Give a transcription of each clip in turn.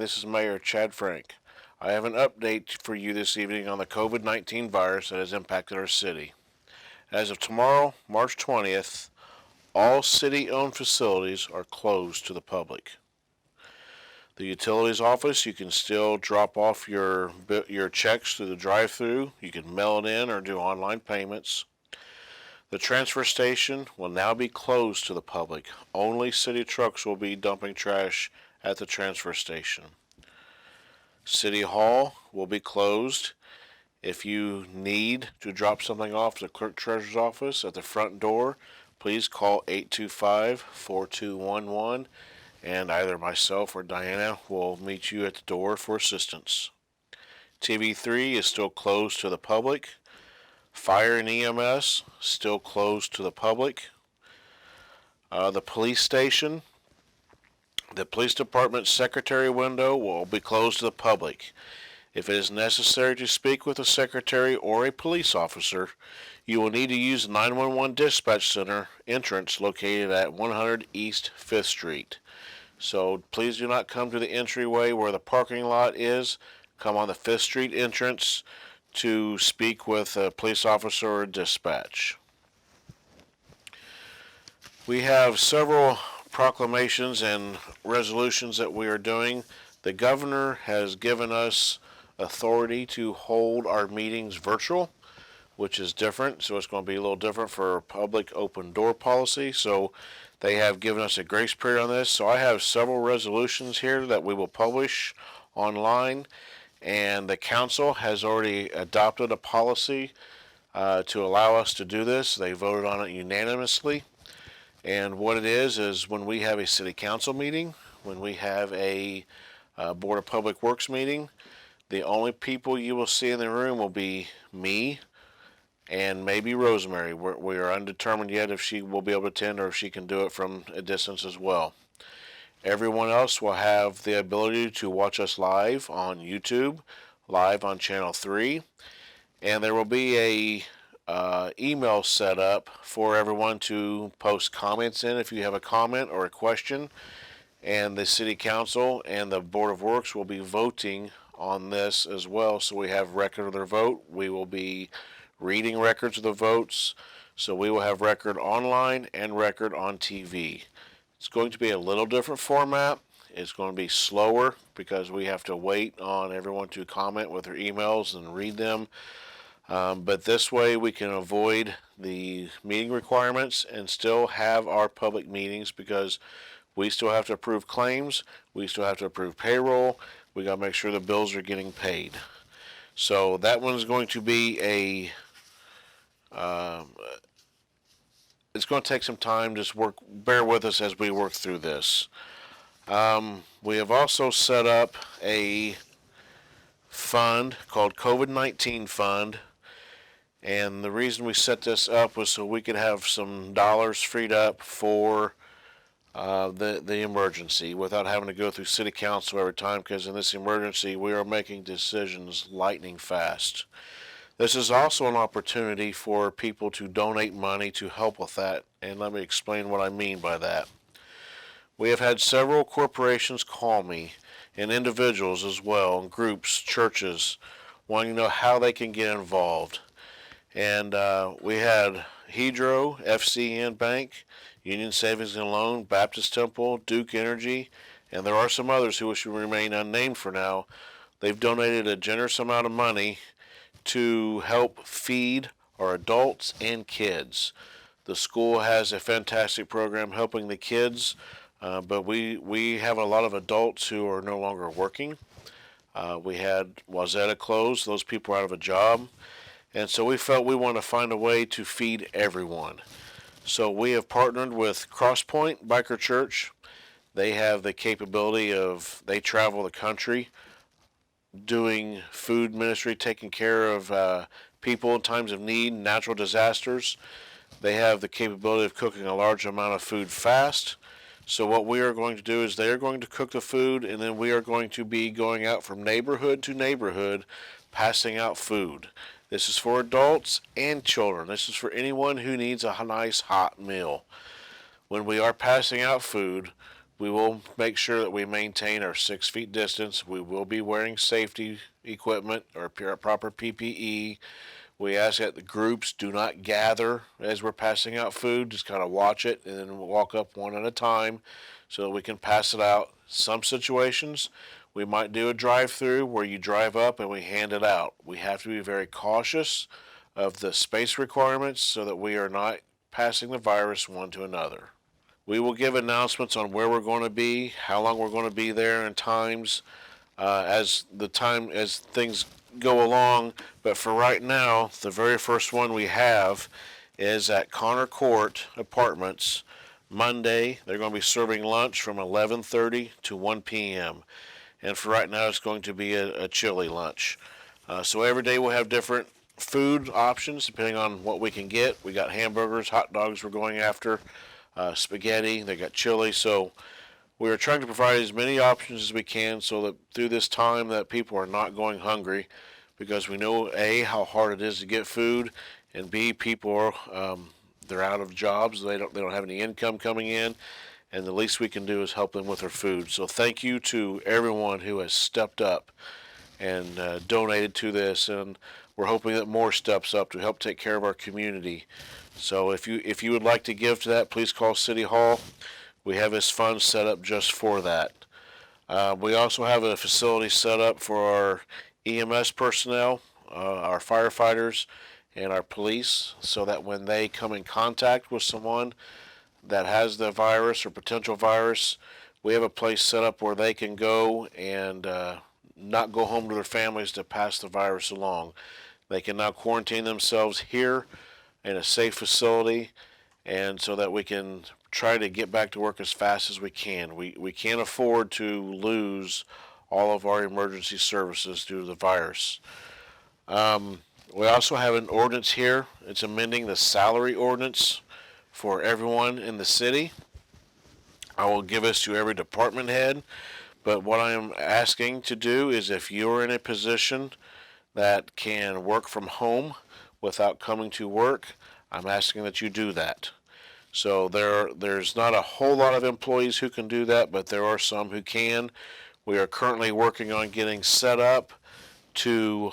This is Mayor Chad Frank. I have an update for you this evening on the COVID-19 virus that has impacted our city. As of tomorrow, March 20th, all city-owned facilities are closed to the public. The utilities office, you can still drop off your checks through the drive-thru. You can mail it in or do online payments. The transfer station will now be closed to the public. Only city trucks will be dumping trash at the transfer station. City Hall will be closed. If you need to drop something off to the clerk treasurer's office at the front door, please call 825-4211 and either myself or Diana will meet you at the door for assistance. TV3 is still closed to the public. Fire and EMS still closed to the public. The police station, the police department secretary window will be closed to the public. If it is necessary to speak with a secretary or a police officer, you will need to use the 911 Dispatch Center entrance located at 100 East 5th Street. So please do not come to the entryway where the parking lot is. Come on the 5th Street entrance to speak with a police officer or dispatch. We have several proclamations and resolutions that we are doing. The governor has given us authority to hold our meetings virtual, which is different. So it's going to be a little different for public open door policy. So they have given us a grace period on this. So I have several resolutions here that we will publish online, and the council has already adopted a policy to allow us to do this. They voted on it unanimously. And what it is when we have a city council meeting, when we have a Board of Public Works meeting, the only people you will see in the room will be me and maybe Rosemary. We are undetermined yet if she will be able to attend or if she can do it from a distance as well. Everyone else will have the ability to watch us live on YouTube, live on Channel 3, and there will be a email set up for everyone to post comments in if you have a comment or a question, and the City Council and the Board of Works will be voting on this as well, so we have record of their vote. We will be reading records of the votes, so we will have record online and record on TV. It's going to be a little different format. It's going to be slower because we have to wait on everyone to comment with their emails and read them. But this way we can avoid the meeting requirements and still have our public meetings, because we still have to approve claims, we still have to approve payroll, we got to make sure the bills are getting paid. So that one's going to be it's going to take some time. Just bear with us as we work through this. We have also set up a fund called COVID-19 Fund. And the reason we set this up was so we could have some dollars freed up for the emergency without having to go through City Council every time, because in this emergency we are making decisions lightning fast. This is also an opportunity for people to donate money to help with that, and let me explain what I mean by that. We have had several corporations call me, and individuals as well, and groups, churches, wanting to know how they can get involved. And we had Hedro, FCN Bank, Union Savings and Loan, Baptist Temple, Duke Energy, and there are some others who should remain unnamed for now. They've donated a generous amount of money to help feed our adults and kids. The school has a fantastic program helping the kids, but we have a lot of adults who are no longer working. We had Wazetta closed. Those people are out of a job. And so we felt we want to find a way to feed everyone. So we have partnered with Crosspoint Biker Church. They have the capability they travel the country doing food ministry, taking care of people in times of need, natural disasters. They have the capability of cooking a large amount of food fast. So what we are going to do is they are going to cook the food, and then we are going to be going out from neighborhood to neighborhood passing out food. This is for adults and children. This is for anyone who needs a nice hot meal. When we are passing out food, We will make sure that we maintain our 6 feet distance. We will be wearing safety equipment or proper PPE. We ask that the groups do not gather as we're passing out food. Just kind of watch it and then walk up one at a time so that we can pass it out. Some situations we might do a drive-through where you drive up and we hand it out. We have to be very cautious of the space requirements so that we are not passing the virus one to another. We will give announcements on where we're going to be, how long we're going to be there, and times as things go along. But for right now, the very first one we have is at Connor Court Apartments. Monday, they're going to be serving lunch from 11:30 to 1 p.m. And for right now, it's going to be a chili lunch. So every day we'll have different food options depending on what we can get. We got hamburgers, hot dogs we're going after, spaghetti, they got chili. So we are trying to provide as many options as we can so that through this time that people are not going hungry, because we know A, how hard it is to get food, and B, people are they're out of jobs, they don't have any income coming in, and the least we can do is help them with their food. So thank you to everyone who has stepped up and donated to this, and we're hoping that more steps up to help take care of our community. So if you would like to give to that, please call City Hall. We have this fund set up just for that. We also have a facility set up for our EMS personnel, our firefighters, and our police, so that when they come in contact with someone that has the virus or potential virus, we have a place set up where they can go and not go home to their families to pass the virus along. They can now quarantine themselves here in a safe facility, and so that we can try to get back to work as fast as we can. We can't afford to lose all of our emergency services due to the virus. We also have an ordinance here. It's amending the salary ordinance for everyone in the city. I will give this to every department head, but what I am asking to do is if you're in a position that can work from home without coming to work, I'm asking that you do that. So there's not a whole lot of employees who can do that, but there are some who can. We are currently working on getting set up to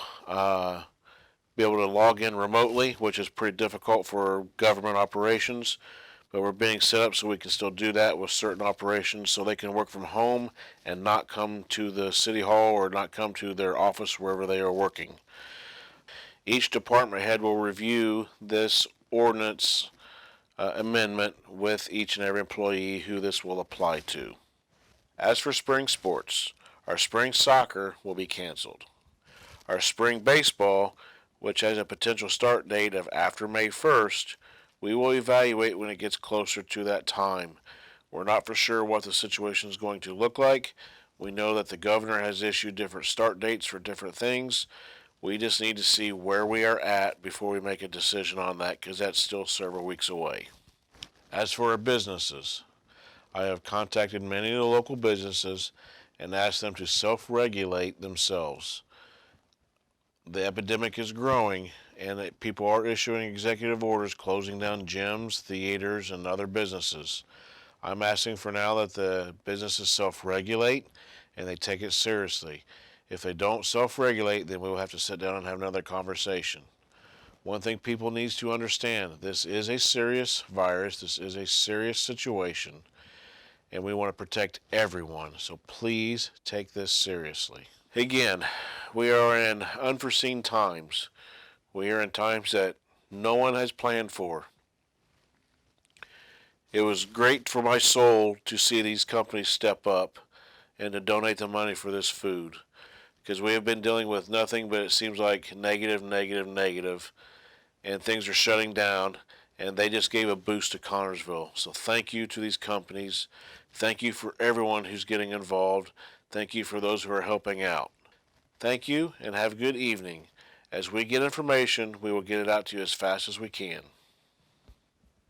be able to log in remotely, which is pretty difficult for government operations, but we're being set up so we can still do that with certain operations so they can work from home and not come to the city hall or not come to their office wherever they are working. Each department head will review this ordinance amendment with each and every employee who this will apply to. As for spring sports, our spring soccer will be canceled. Our spring baseball, which has a potential start date of after May 1st, we will evaluate when it gets closer to that time. We're not for sure what the situation is going to look like. We know that the governor has issued different start dates for different things. We just need to see where we are at before we make a decision on that, because that's still several weeks away. As for our businesses, I have contacted many of the local businesses and asked them to self-regulate themselves. The epidemic is growing, and people are issuing executive orders closing down gyms, theaters, and other businesses. I'm asking for now that the businesses self-regulate and they take it seriously. If they don't self-regulate, then we will have to sit down and have another conversation. One thing people need to understand, this is a serious virus, this is a serious situation, and we want to protect everyone, so please take this seriously. Again, we are in unforeseen times. We are in times that no one has planned for. It was great for my soul to see these companies step up and to donate the money for this food, because we have been dealing with nothing but it seems like negative, and things are shutting down, and they just gave a boost to Connorsville. So thank you to these companies. Thank you for everyone who's getting involved. Thank you for those who are helping out. Thank you, and have a good evening. As we get information, we will get it out to you as fast as we can.